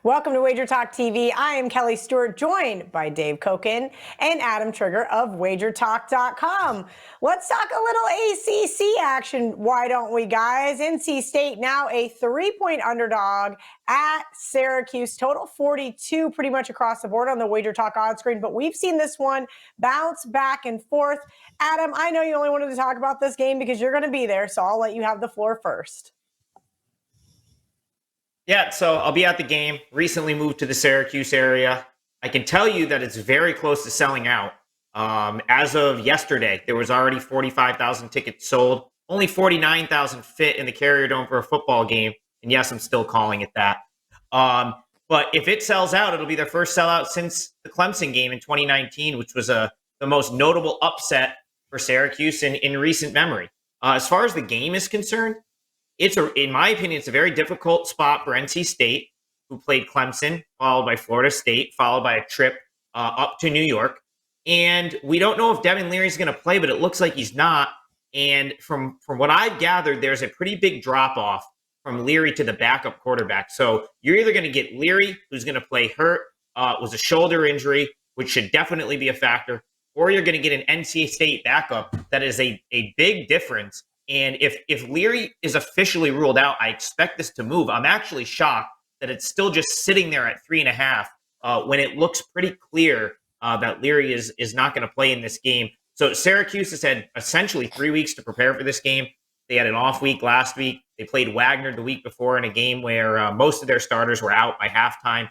Welcome to Wager Talk TV. I am Kelly Stewart, joined by Dave Cokin and Adam Trigger of WagerTalk.com. Let's talk a little ACC action, why don't we, guys? NC State now a 3-point underdog at Syracuse. Total 42 pretty much across the board on the Wager Talk odds screen, but we've seen this one bounce back and forth. Adam, I know you only wanted to talk about this game because you're going to be there, so I'll let you have the floor first. Yeah, so I'll be at the game. Recently moved to the Syracuse area. I can tell you that it's very close to selling out. As of yesterday, there was already 45,000 tickets sold. Only 49,000 fit in the Carrier Dome for a football game. And yes, I'm still calling it that. But if it sells out, it'll be their first sellout since the Clemson game in 2019, which was the most notable upset for Syracuse in recent memory. As far as the game is concerned, in my opinion, it's a very difficult spot for NC State, who played Clemson, followed by Florida State, followed by a trip up to New York. And we don't know if Devin Leary's going to play, but it looks like he's not. And from what I've gathered, there's a pretty big drop-off from Leary to the backup quarterback. So you're either going to get Leary, who's going to play hurt, was a shoulder injury, which should definitely be a factor, or you're going to get an NC State backup. That is a big difference. And if Leary is officially ruled out, I expect this to move. I'm actually shocked that it's still just sitting there at 3.5 when it looks pretty clear that Leary is not going to play in this game. So Syracuse has had essentially 3 weeks to prepare for this game. They had an off week last week. They played Wagner the week before in a game where most of their starters were out by halftime.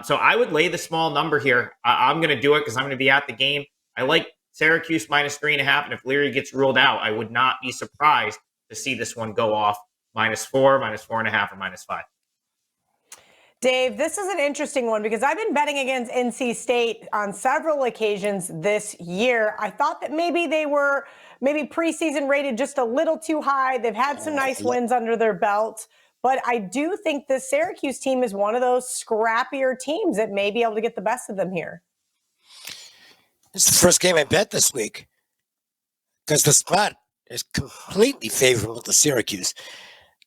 So I would lay the small number here. I'm going to do it because I'm going to be at the game. I like Syracuse minus 3.5, and if Leary gets ruled out, I would not be surprised to see this one go off -4, -4.5, or -5. Dave, this is an interesting one because I've been betting against NC State on several occasions this year. I thought that maybe they were preseason rated just a little too high. They've had some nice wins under their belt, but I do think the Syracuse team is one of those scrappier teams that may be able to get the best of them here. This is the first game I bet this week because the spot is completely favorable to Syracuse.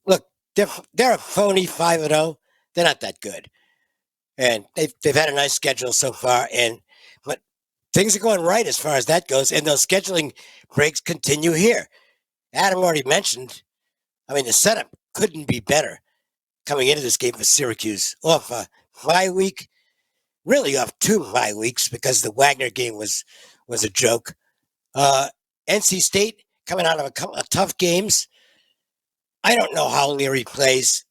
Look, they're a phony 5-0. They're not that good, and they've had a nice schedule so far. But things are going right as far as that goes, and those scheduling breaks continue here. Adam already mentioned. I mean, the setup couldn't be better coming into this game for Syracuse off a bye week. Really off 2 bye weeks because the Wagner game was a joke. NC State coming out of a couple of tough games. I don't know how Leary plays.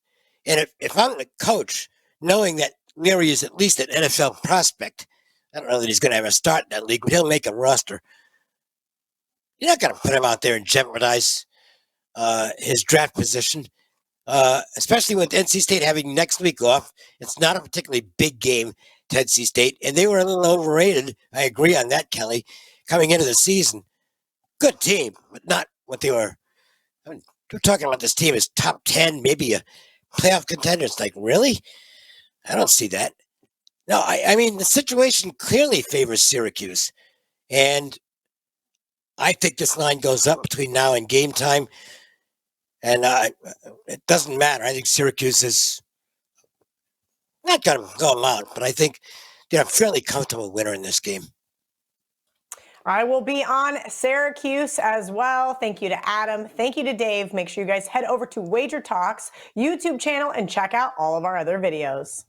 And if I'm the coach, knowing that Leary is at least an NFL prospect, I don't know that he's going to have a start in that league, but he'll make a roster. You're not going to put him out there and jeopardize his draft position, especially with NC State having next week off. It's not a particularly big game to NC State, and they were a little overrated. I agree on that, Kelly, coming into the season. Good team, but not what they were. I mean, we're talking about this team as top 10, maybe a playoff contender. It's like, really? I don't see that. No, I mean, the situation clearly favors Syracuse, and I think this line goes up between now and game time, and it doesn't matter. I think Syracuse is not going to go them out, but I think they're a fairly comfortable winner in this game. I will be on Syracuse as well. Thank you to Adam. Thank you to Dave. Make sure you guys head over to Wager Talk's YouTube channel and check out all of our other videos.